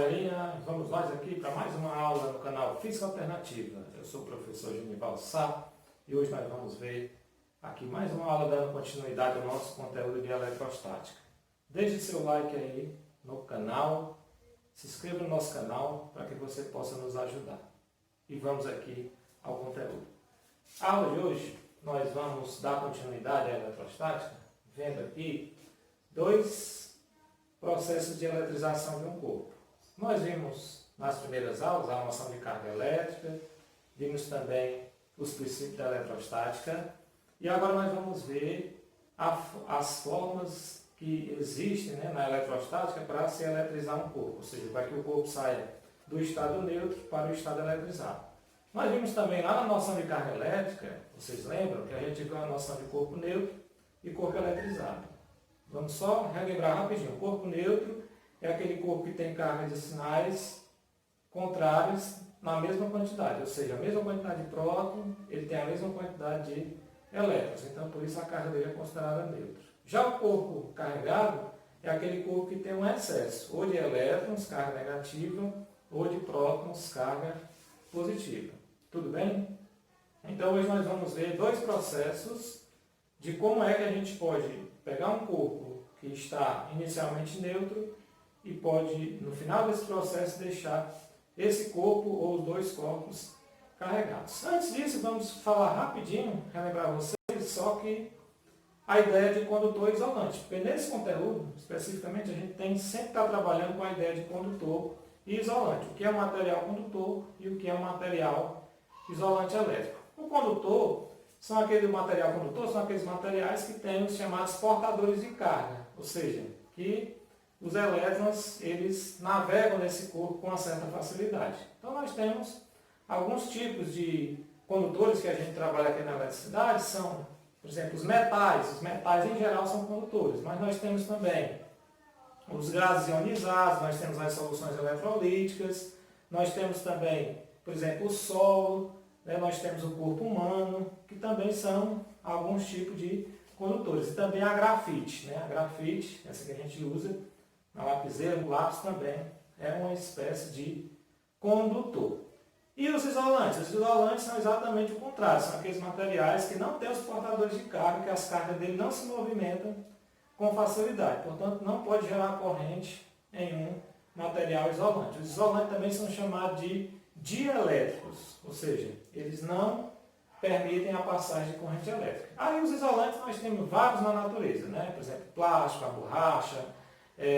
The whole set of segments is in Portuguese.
galerinha, vamos nós aqui para mais uma aula no canal Física Alternativa. Eu sou o professor Genival Sá e hoje nós vamos ver aqui mais uma aula dando continuidade ao nosso conteúdo de eletrostática. Deixe seu like aí no canal, se inscreva no nosso canal para que você possa nos ajudar. E vamos aqui ao conteúdo. A aula de hoje nós vamos dar continuidade à eletrostática, vendo aqui dois processos de eletrização de um corpo. Nós vimos nas primeiras aulas a noção de carga elétrica, vimos também os princípios da eletrostática e agora nós vamos ver as formas que existem, na eletrostática para se eletrizar um corpo, ou seja, para que o corpo saia do estado neutro para o estado eletrizado. Nós vimos também lá na noção de carga elétrica, vocês lembram que a gente viu a noção de corpo neutro e corpo eletrizado. Vamos só relembrar rapidinho. O corpo neutro é aquele corpo que tem carga de sinais contrários na mesma quantidade, ou seja, a mesma quantidade de próton, ele tem a mesma quantidade de elétrons, então por isso a carga dele é considerada neutra. Já o corpo carregado é aquele corpo que tem um excesso, ou de elétrons, carga negativa, ou de prótons, carga positiva. Tudo bem? Então hoje nós vamos ver dois processos de como é que a gente pode pegar um corpo que está inicialmente neutro e pode, no final desse processo, deixar esse corpo ou os dois corpos carregados. Antes disso, vamos falar rapidinho, relembrar vocês, só que a ideia de condutor isolante. Porque nesse conteúdo, especificamente, a gente tem sempre estar trabalhando com a ideia de condutor e isolante. O que é um material condutor e o que é um material isolante elétrico. O condutor são aqueles materiais que têm os chamados portadores de carga, ou seja, que os elétrons eles navegam nesse corpo com uma certa facilidade. Então nós temos alguns tipos de condutores que a gente trabalha aqui na eletricidade, são, por exemplo, os metais. Os metais em geral são condutores, mas nós temos também os gases ionizados, nós temos as soluções eletrolíticas, nós temos também, por exemplo, o solo, nós temos o corpo humano, que também são alguns tipos de condutores. E também a grafite. A grafite, essa que a gente usa na lapiseira, no lápis também, é uma espécie de condutor. E os isolantes? Os isolantes são exatamente o contrário. São aqueles materiais que não têm os portadores de carga, que as cargas dele não se movimentam com facilidade. Portanto, não pode gerar corrente em um material isolante. Os isolantes também são chamados de dielétricos, ou seja, eles não permitem a passagem de corrente elétrica. Aí os isolantes nós temos vários na natureza, por exemplo, plástico, a borracha,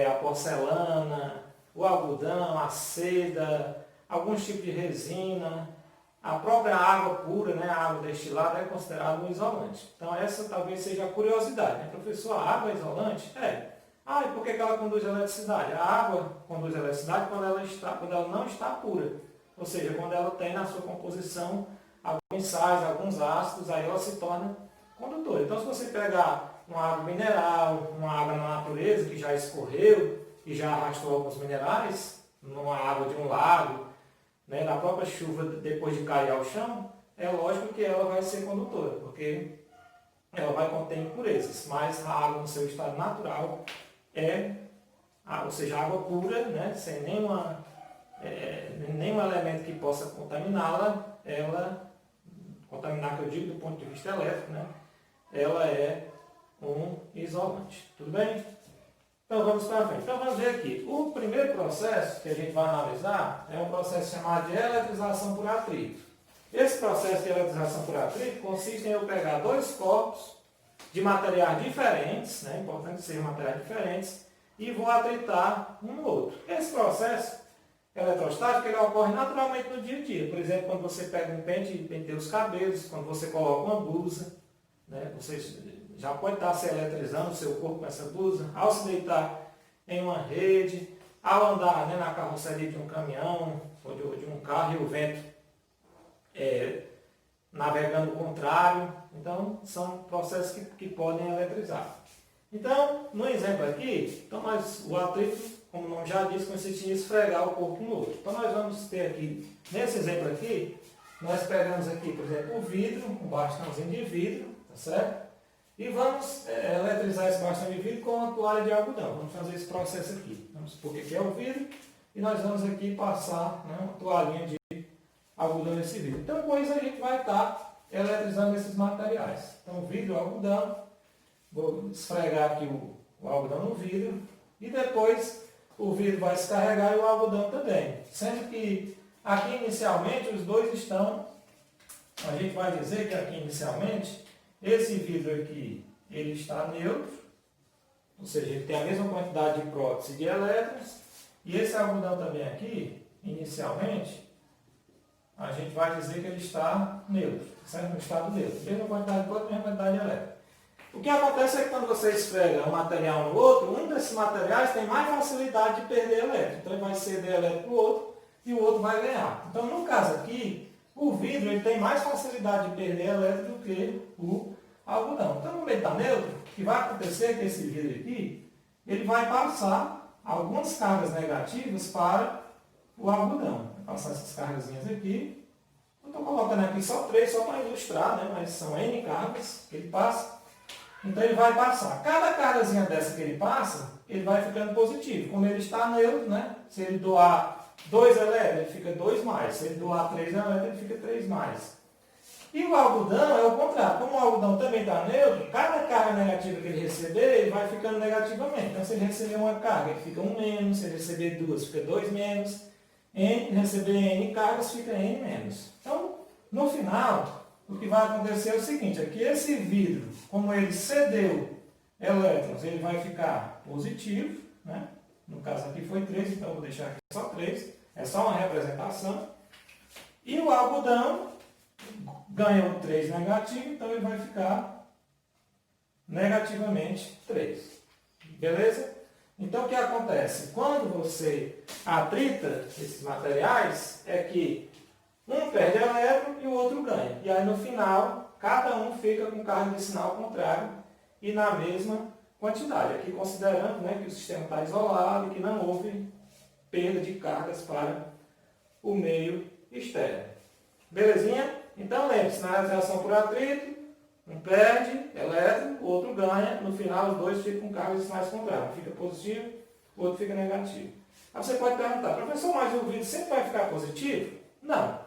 a porcelana, o algodão, a seda, alguns tipos de resina, a própria água pura, a água destilada é considerada um isolante. Então essa talvez seja a curiosidade, professor, a água é isolante? E por que ela conduz eletricidade? A água conduz eletricidade quando ela não está pura. Ou seja, quando ela tem na sua composição alguns sais, alguns ácidos, aí ela se torna condutora. Então, se você pegar uma água mineral, uma água na natureza que já escorreu e já arrastou alguns minerais, numa água de um lago, da própria chuva depois de cair ao chão, é lógico que ela vai ser condutora, porque ela vai conter impurezas. Mas a água no seu estado natural ou seja, água pura, sem nenhum elemento que possa contaminá-la, contaminar que eu digo do ponto de vista elétrico, ela é um isolante. Tudo bem? Então vamos para frente. Então vamos ver aqui. O primeiro processo que a gente vai analisar é um processo chamado de eletrização por atrito. Esse processo de eletrização por atrito consiste em eu pegar dois corpos de materiais diferentes, importante que sejam materiais diferentes, e vou atritar um no outro. Esse processo eletrostático ele ocorre naturalmente no dia a dia. Por exemplo, quando você pega um pente e penteia os cabelos, quando você coloca uma blusa, você já pode estar se eletrizando o seu corpo com essa blusa, ao se deitar em uma rede, ao andar na carroceria de um caminhão ou de um carro e o vento navegando o contrário. Então, são processos que podem eletrizar. Então, no exemplo aqui, o atrito, como o nome já diz, consiste em esfregar o corpo no outro. Então nós vamos ter aqui, nesse exemplo aqui, nós pegamos aqui, por exemplo, o vidro, um bastãozinho de vidro, tá certo? E vamos eletrizar esse bastão de vidro com uma toalha de algodão. Vamos fazer esse processo aqui. Vamos supor que aqui é o vidro, e nós vamos aqui passar, né, uma toalhinha de algodão nesse vidro. Então, com isso a gente vai estar eletrizando esses materiais. Então, vidro, algodão, vou esfregar aqui o algodão no vidro e depois o vidro vai se carregar e o algodão também. Sendo que aqui inicialmente os dois estão, a gente vai dizer que aqui inicialmente esse vidro aqui ele está neutro, ou seja, ele tem a mesma quantidade de prótons e de elétrons, e esse algodão também aqui, inicialmente, a gente vai dizer que ele está neutro, certo? No estado neutro, mesma quantidade de prótons, mesma quantidade de elétrons. O que acontece é que quando você esfrega um material no outro, um desses materiais tem mais facilidade de perder elétron. Então ele vai ceder elétron para o outro e o outro vai ganhar. Então no caso aqui, o vidro ele tem mais facilidade de perder elétron do que o algodão. Então no meio está neutro, o que vai acontecer é que esse vidro aqui, ele vai passar algumas cargas negativas para o algodão. Vai passar essas cargazinhas aqui. Eu estou colocando aqui só 3, só para ilustrar, né? Mas são N cargas que ele passa. Então ele vai passar. Cada cargazinha dessa que ele passa, ele vai ficando positivo. Como ele está neutro, né? Se ele doar 2 elétrons, ele fica 2 mais. Se ele doar 3 elétrons, ele fica 3 mais. E o algodão é o contrário. Como o algodão também está neutro, cada carga negativa que ele receber, ele vai ficando negativamente. Então se ele receber uma carga, ele fica 1 menos. Se ele receber 2, fica 2 menos. N, receber N cargas, fica N menos. Então, no final, o que vai acontecer é o seguinte, é que esse vidro, como ele cedeu elétrons, ele vai ficar positivo, né? No caso aqui foi 3, então eu vou deixar aqui só 3, é só uma representação. E o algodão ganhou 3 negativo, então ele vai ficar negativamente 3. Beleza? Então o que acontece? Quando você atrita esses materiais, é que um perde elétron e o outro ganha. E aí no final, cada um fica com carga de sinal contrário e na mesma quantidade. Aqui considerando, né, que o sistema está isolado e que não houve perda de cargas para o meio externo. Belezinha? Então lembre-se, na reação por atrito, um perde elétron, o outro ganha. No final os dois ficam com cargas de sinais contrários. Um fica positivo, o outro fica negativo. Aí você pode perguntar, professor, mas o vidro sempre vai ficar positivo? Não.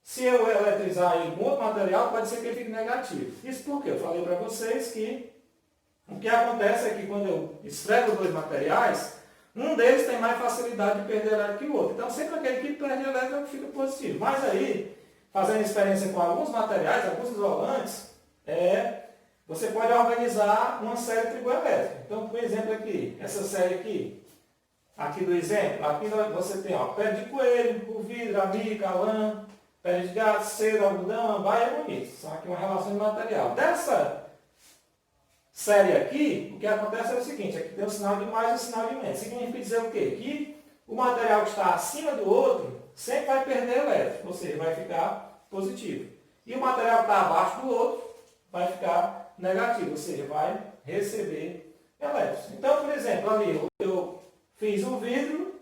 Se eu eletrizar ele com outro material, pode ser que ele fique negativo. Isso porque eu falei para vocês que o que acontece é que quando eu esfrego dois materiais, um deles tem mais facilidade de perder elétron que o outro. Então, sempre aquele que perde elétron fica positivo. Mas aí, fazendo experiência com alguns materiais, alguns isolantes, você pode organizar uma série trigoelétrica. Então, por exemplo aqui, essa série aqui do exemplo, aqui você tem pele de coelho, o vidro, a mica, a lã, pele de gato, seda, algodão, ambar e amonite. São aqui uma relação de material. Dessa série aqui, o que acontece é o seguinte, aqui tem o sinal de mais e o sinal de menos. Significa dizer o quê? Que o material que está acima do outro sempre vai perder elétron, ou seja, vai ficar positivo. E o material que está abaixo do outro vai ficar negativo, ou seja, vai receber elétrons. Então, por exemplo, ali eu fiz um vidro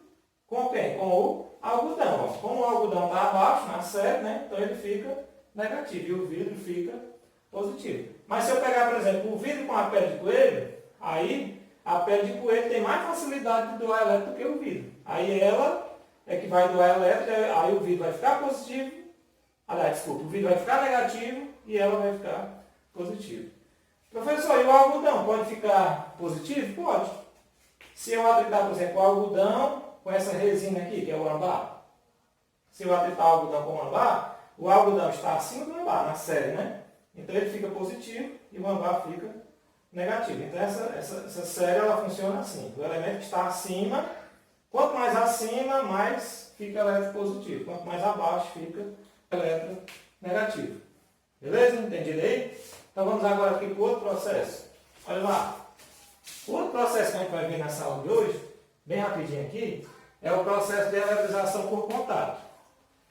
com quem? Com o algodão. Como o algodão está abaixo, na série, né? Então ele fica negativo e o vidro fica positivo. Mas se eu pegar, por exemplo, o vidro com a pele de coelho, aí a pele de coelho tem mais facilidade de doar elétron do que o vidro. Aí ela é que vai doar elétron, aí o vidro vai ficar positivo, aliás, desculpa, o vidro vai ficar negativo e ela vai ficar positivo. Professor, e o algodão pode ficar positivo? Pode. Se eu atritar, por exemplo, o algodão com essa resina aqui, que é o ambar, se eu atritar o algodão com o ambar, o algodão está acima do ambar, na série, né? Então ele fica positivo e o ambar fica negativo. Então essa série ela funciona assim. O elemento que está acima, quanto mais acima, mais fica elétron positivo. Quanto mais abaixo, fica elétron negativo. Beleza? Entendido aí? Então vamos agora aqui para o outro processo. Olha lá. O outro processo que a gente vai ver nessa aula de hoje, bem rapidinho aqui, é o processo de eletrização por contato.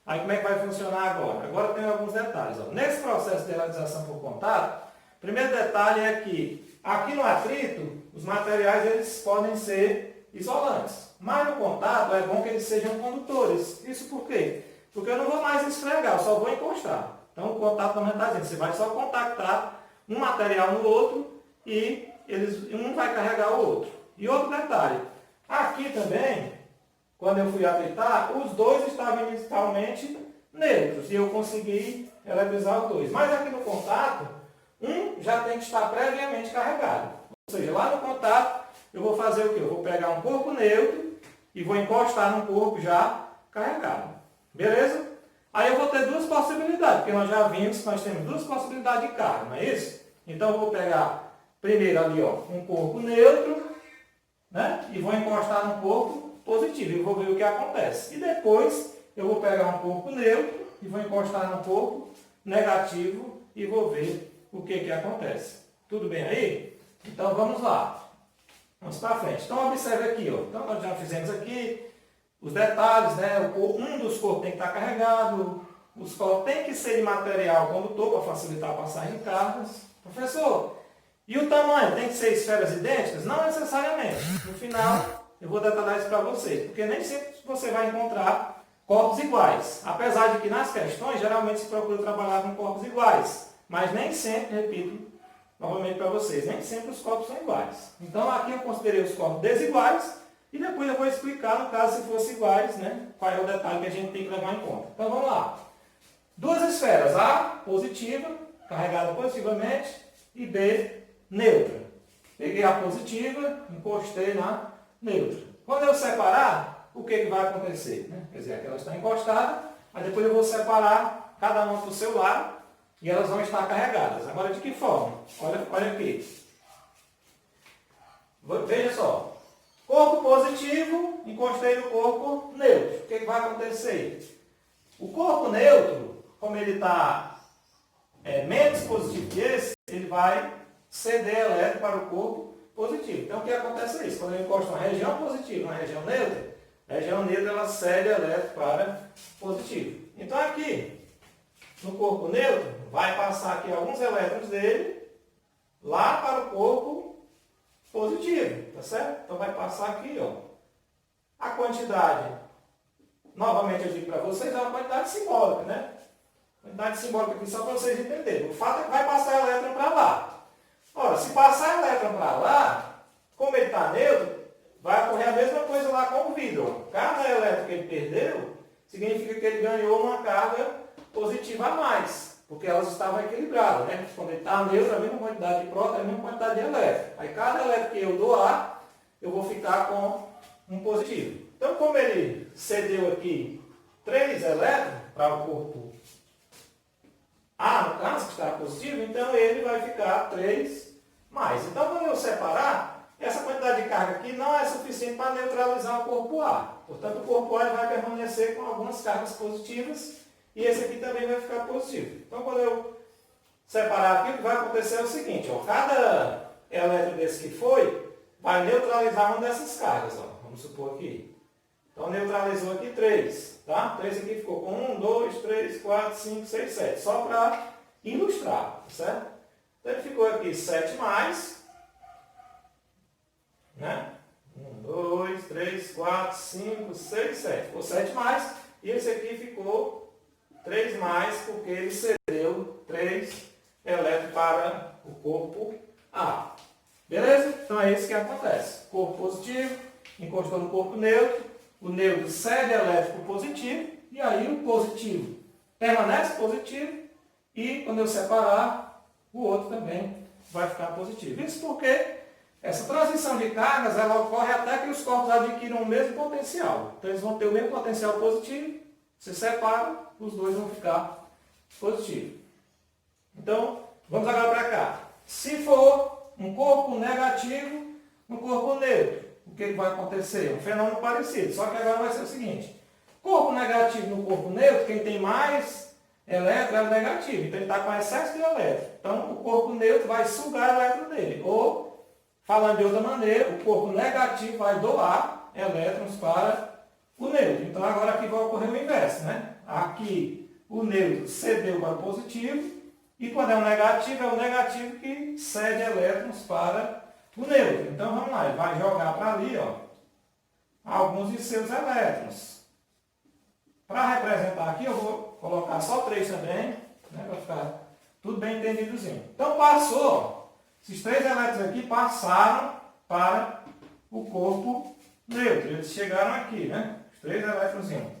Aí como é que vai funcionar agora? Agora tem alguns detalhes. Nesse processo de eletrização por contato, o primeiro detalhe é que aqui no atrito, os materiais eles podem ser isolantes. Mas no contato é bom que eles sejam condutores. Isso por quê? Porque eu não vou mais esfregar, eu só vou encostar. Então o contato também está dizendo, você vai só contactar um material no outro e um vai carregar o outro. E outro detalhe, aqui também quando eu fui aplicar, os dois estavam inicialmente neutros e eu consegui eletrizar os dois. Mas aqui no contato, um já tem que estar previamente carregado. Ou seja, lá no contato, eu vou fazer o quê? Eu vou pegar um corpo neutro e vou encostar num corpo já carregado. Beleza? Aí eu vou ter duas possibilidades, porque nós já vimos que nós temos duas possibilidades de carga, não é isso? Então eu vou pegar primeiro ali, ó, um corpo neutro, né? E vou encostar no corpo positivo e vou ver o que acontece. E depois eu vou pegar um corpo neutro e vou encostar no corpo negativo e vou ver o que acontece. Tudo bem aí? Então vamos lá. Vamos para frente. Então observe aqui, ó. Então nós já fizemos aqui os detalhes, né? Um dos corpos tem que estar carregado, os corpos têm que ser de material condutor para facilitar a passagem de cargas. Professor, e o tamanho? Tem que ser esferas idênticas? Não necessariamente. No final, eu vou detalhar isso para vocês, porque nem sempre você vai encontrar corpos iguais. Apesar de que nas questões, geralmente se procura trabalhar com corpos iguais, mas nem sempre, repito novamente para vocês, nem sempre os corpos são iguais. Então aqui eu considerei os corpos desiguais e depois eu vou explicar, no caso, se fossem iguais, né, qual é o detalhe que a gente tem que levar em conta. Então vamos lá. Duas esferas, A positiva, carregada positivamente, e B neutra. Peguei a positiva, encostei na neutra. Quando eu separar, o que vai acontecer? Né? Quer dizer, aqui ela está encostada, mas depois eu vou separar cada uma para o seu lado e elas vão estar carregadas. Agora de que forma? Olha aqui. Veja só. Corpo positivo, encostei no corpo neutro. O que vai acontecer? O corpo neutro, como ele está menos positivo que esse, ele vai ceder elétron para o corpo positivo. Então o que acontece é isso. Quando eu encosto uma região positiva, uma região neutra, a região neutra ela cede elétron para positivo. Então aqui, no corpo neutro, vai passar aqui alguns elétrons dele lá para o corpo positivo, tá certo? Então vai passar aqui, ó. A quantidade, novamente eu digo para vocês, é uma quantidade simbólica, né? Quantidade simbólica aqui só para vocês entenderem. O fato é que vai passar elétron para lá. Ora, se passar elétron para lá, como ele está neutro, vai ocorrer a mesma coisa lá com o vidro. Cada elétron que ele perdeu, significa que ele ganhou uma carga positiva a mais, porque elas estavam equilibradas, né? Quando ele está neutro, a mesma quantidade de próton, a mesma quantidade de elétron. Aí cada elétron que eu doar, eu vou ficar com um positivo. Então, como ele cedeu aqui 3 elétrons para o corpo A, no caso, que está positivo, então ele vai ficar 3 mais. Então, quando eu separar, essa quantidade de carga aqui não é suficiente para neutralizar o corpo A. Portanto, o corpo A vai permanecer com algumas cargas positivas e esse aqui também vai ficar positivo. Então, quando eu separar aqui, o que vai acontecer é o seguinte, ó, cada elétron desse que foi, vai neutralizar uma dessas cargas. Ó. Vamos supor aqui. Então, neutralizou aqui 3. Tá? 3 aqui ficou com 1, 2, 3, 4, 5, 6, 7. Só para ilustrar, certo? Então, ele ficou aqui 7 mais. Né? 1, 2, 3, 4, 5, 6, 7. Ficou 7 mais. E esse aqui ficou 3 mais, porque ele cedeu 3 elétrons para o corpo A. Beleza? Então é isso que acontece. Corpo positivo, encostou no corpo neutro, o neutro cede elétron para o positivo, e aí o positivo permanece positivo, e quando eu separar, o outro também vai ficar positivo. Isso porque essa transição de cargas ela ocorre até que os corpos adquiram o mesmo potencial. Então eles vão ter o mesmo potencial positivo, se separam, os dois vão ficar positivos. Então, vamos agora para cá. Se for um corpo negativo, um corpo neutro, o que vai acontecer? Um fenômeno parecido, só que agora vai ser o seguinte. Corpo negativo no corpo neutro, quem tem mais elétron é o negativo. Então ele está com excesso de elétron. Então o corpo neutro vai sugar elétron dele. Ou, falando de outra maneira, o corpo negativo vai doar elétrons para o neutro. Então agora aqui vai ocorrer o inverso, né? Aqui o neutro cedeu para o positivo. E quando é o negativo que cede elétrons para o neutro. Então vamos lá, ele vai jogar para ali, ó, alguns de seus elétrons. Para representar aqui, eu vou colocar só 3 também, né, para ficar tudo bem entendidozinho. Então passou, esses 3 elétrons aqui passaram para o corpo neutro. Eles chegaram aqui, né? Os 3 elétronzinhos.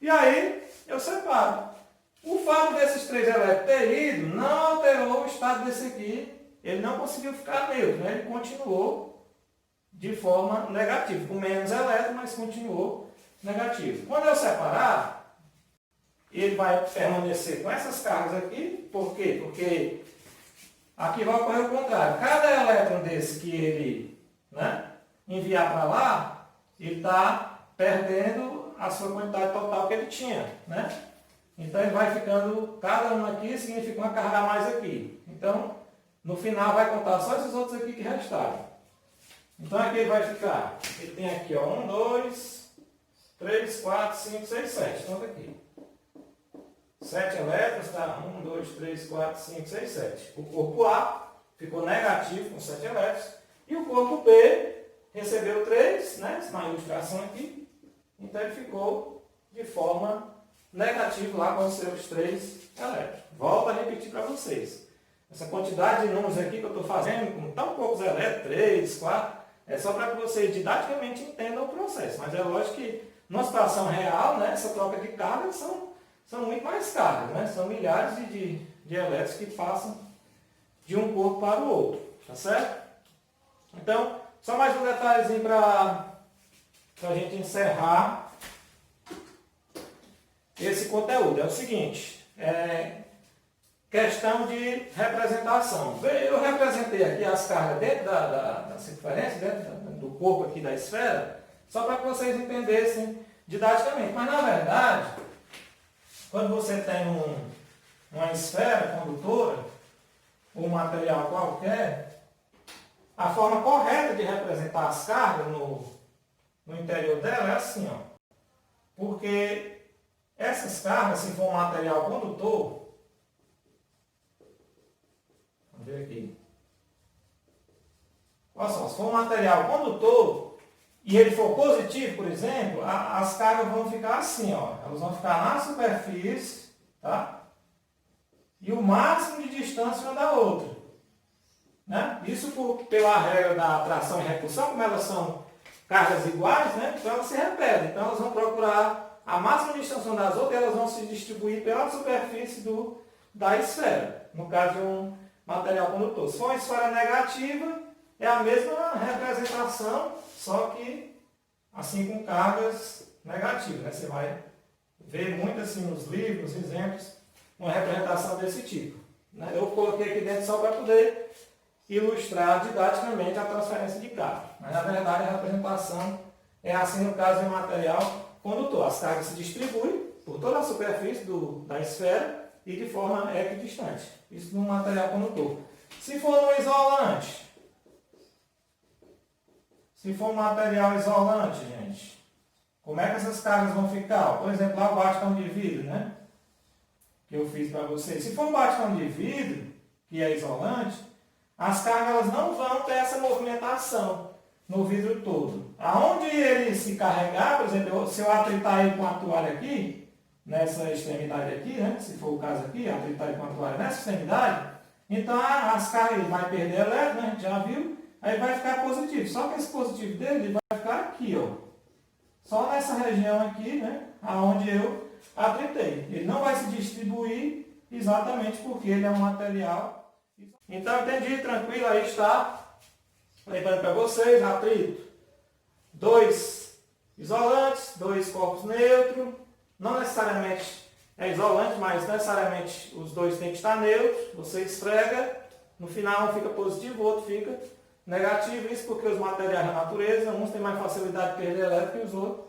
E aí, eu separo. O fato desses 3 elétrons ter ido não alterou o estado desse aqui. Ele não conseguiu ficar neutro, né? Ele continuou de forma negativa, com menos elétrons, mas continuou negativo. Quando eu separar, ele vai permanecer com essas cargas aqui. Por quê? Porque aqui vai ocorrer o contrário. Cada elétron desse que ele, né, enviar para lá, ele está perdendo a sua quantidade total que ele tinha, né? Então ele vai ficando, cada um aqui significa uma carga a mais aqui. Então, no final vai contar só esses outros aqui que restaram. Então aqui ele vai ficar, ele tem aqui, ó, 1, 2, 3, 4, 5, 6, 7. Então aqui. 7 elétrons, tá? 1, 2, 3, 4, 5, 6, 7. O corpo A ficou negativo com 7 elétrons. E o corpo B recebeu 3, né? Na ilustração aqui. Então ele ficou de forma negativa lá com os seus 3 elétrons. Volto a repetir para vocês. Essa quantidade de números aqui que eu estou fazendo, com tão poucos elétrons, 3, 4, é só para que vocês didaticamente entendam o processo. Mas é lógico que, numa situação real, né, essa troca de cargas são muito mais cargas, né? São milhares de elétrons que passam de um corpo para o outro. Tá certo? Então, só mais um detalhezinho para a gente encerrar esse conteúdo. É o seguinte, questão de representação. Eu representei aqui as cargas dentro da circunferência, dentro do corpo aqui da esfera, só para que vocês entendessem didaticamente. Mas, na verdade, quando você tem uma esfera condutora, ou um material qualquer, a forma correta de representar as cargas no interior dela é assim, ó. Porque essas cargas, se for um material condutor, vamos ver aqui. Olha só, se for um material condutor e ele for positivo, por exemplo, as cargas vão ficar assim, ó. Elas vão ficar na superfície, tá? E o máximo de distância uma da outra. Né? Isso pela regra da atração e repulsão, como elas são cargas iguais, né? Então elas se repetem. Então elas vão procurar a máxima distância uma das outras e elas vão se distribuir pela superfície da esfera. No caso de um material condutor. Se for uma esfera negativa, é a mesma representação, só que assim com cargas negativas. Né? Você vai ver muito assim nos livros, exemplos, uma representação desse tipo. Né? Eu coloquei aqui dentro só para poder ilustrar didaticamente a transferência de carga. Mas na verdade a representação é assim no caso de um material condutor. As cargas se distribuem por toda a superfície da esfera e de forma equidistante. Isso num material condutor. Se for um isolante, se for um material isolante, gente, como é que essas cargas vão ficar? Por exemplo, lá o bastão de vidro, né? Que eu fiz para vocês. Se for um bastão de vidro, que é isolante, as cargas elas não vão ter essa movimentação no vidro todo. Aonde ele se carregar, por exemplo, se eu atritar ele com a toalha aqui, nessa extremidade aqui, né? Se for o caso aqui, atritar ele com a toalha nessa extremidade, então as cargas ele vai perder elétron, né? A gente já viu, aí vai ficar positivo. Só que esse positivo dele ele vai ficar aqui, ó. Só nessa região aqui, né? Aonde eu atritei. Ele não vai se distribuir exatamente porque ele é um material. Então, entendi, tranquilo, aí está. Lembrando para vocês, atrito. 2 isolantes, 2 corpos neutros. Não necessariamente é isolante, mas necessariamente os dois têm que estar neutros. Você esfrega, no final um fica positivo, o outro fica negativo. Isso porque os materiais da natureza, uns têm mais facilidade de perder elétrico que os outros.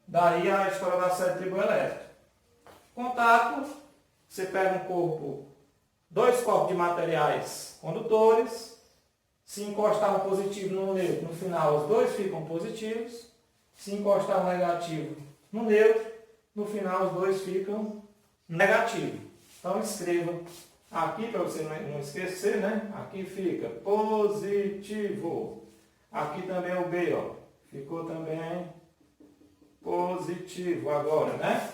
Daí a história da série triboelétrica. Contato, você pega um corpo, 2 corpos de materiais condutores. Se encostar um positivo no neutro, no final os dois ficam positivos. Se encostar um negativo no neutro, no final os dois ficam negativos. Então escreva aqui para você não esquecer, né? Aqui fica positivo. Aqui também o B, ó. Ficou também positivo agora, né?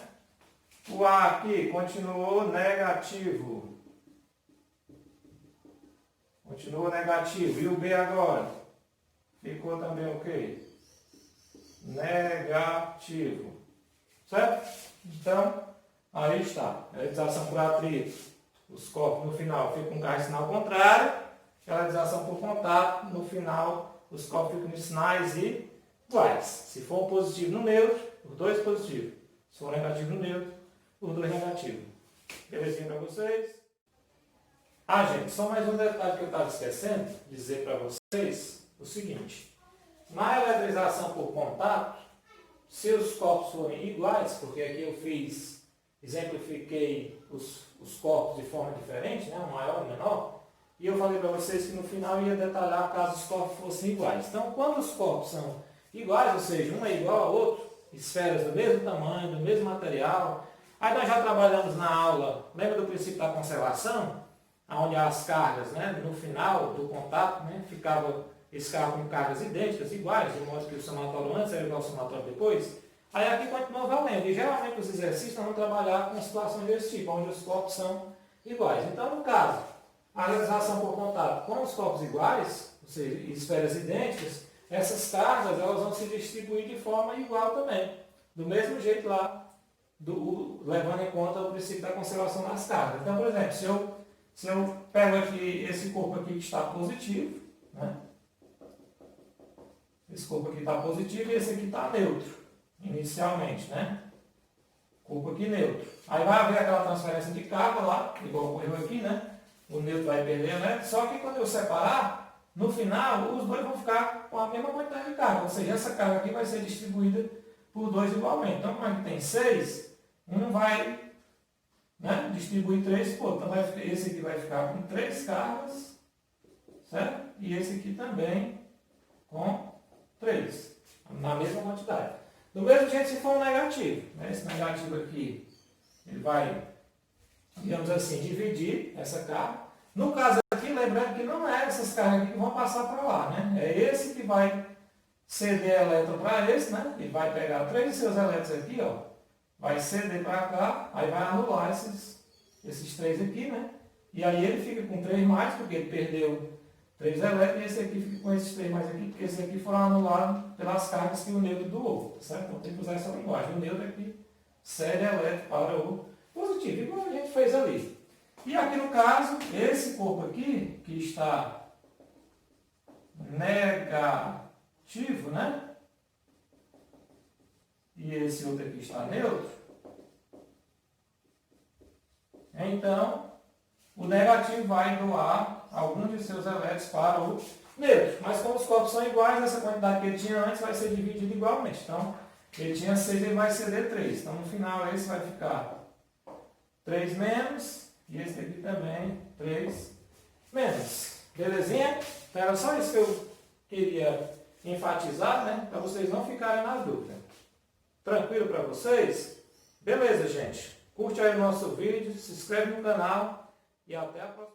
O A aqui continuou negativo. Continua negativo. E o B agora? Ficou também o quê? Negativo. ativo. Certo? Então, aí está. Elettrização por atrito. Os corpos no final ficam com carga de sinal contrário. Elettrização por contato, no final os corpos ficam em sinais iguais. Se for um positivo no neutro, os dois positivos. Se for um negativo no neutro, os dois negativos. Belezinha para vocês? Ah, gente, só mais um detalhe que eu estava esquecendo de dizer para vocês o seguinte. Na eletrização por contato, se os corpos forem iguais, porque aqui eu exemplifiquei os corpos de forma diferente, né, um maior e menor, e eu falei para vocês que no final ia detalhar caso os corpos fossem iguais. Então, quando os corpos são iguais, ou seja, um é igual ao outro, esferas do mesmo tamanho, do mesmo material, aí nós já trabalhamos na aula, lembra do princípio da conservação? Onde as cargas, né, no final do contato, né, ficava esse carro com cargas idênticas, iguais, de modo que o somatório antes era igual ao somatório depois. Aí aqui continua valendo. E geralmente os exercícios vão trabalhar com situações desse tipo, onde os corpos são iguais. Então, no caso, a realização por contato com os corpos iguais, ou seja, esferas idênticas, essas cargas elas vão se distribuir de forma igual também. Do mesmo jeito lá, levando em conta o princípio da conservação das cargas. Então, por exemplo, se eu pego aqui esse corpo aqui que está positivo, né? Esse corpo aqui está positivo e esse aqui está neutro, inicialmente, né? Corpo aqui neutro. Aí vai haver aquela transferência de carga lá, igual ocorreu aqui, né? O neutro vai perder, né? Só que quando eu separar, no final, os dois vão ficar com a mesma quantidade de carga. Ou seja, essa carga aqui vai ser distribuída por dois igualmente. Então, como aqui tem 6, um vai, né, distribuir 3 por outro. Então, esse aqui vai ficar com 3 cargas, certo? E esse aqui também com 3, na mesma quantidade. Do mesmo jeito se for um negativo, né? Esse negativo aqui, ele vai, digamos assim, dividir essa carga. No caso aqui, lembrando que não é essas cargas aqui que vão passar para lá, né? É esse que vai ceder elétron para esse, né? Ele vai pegar 3 de seus elétrons aqui, ó, vai ceder para cá, aí vai anular esses 3 aqui, né? E aí ele fica com 3 mais, porque ele perdeu 3 elétrons, e esse aqui fica com esses 3 mais aqui, porque esse aqui foram anulados pelas cargas que o neutro doou, certo? Então tem que usar essa linguagem. O neutro aqui cede elétron para o positivo, igual a gente fez ali. E aqui no caso, esse corpo aqui, que está negativo, né? E esse outro aqui está neutro. Então, o negativo vai doar alguns de seus elétrons para o neutro. Mas como os corpos são iguais, essa quantidade que ele tinha antes vai ser dividida igualmente. Então, ele tinha 6, ele vai ceder 3. Então, no final, esse vai ficar 3 menos, e esse aqui também 3 menos. Belezinha? Então, era só isso que eu queria enfatizar, né? Para vocês não ficarem na dúvida. Tranquilo para vocês? Beleza, gente. Curte aí o nosso vídeo, se inscreve no canal e até a próxima.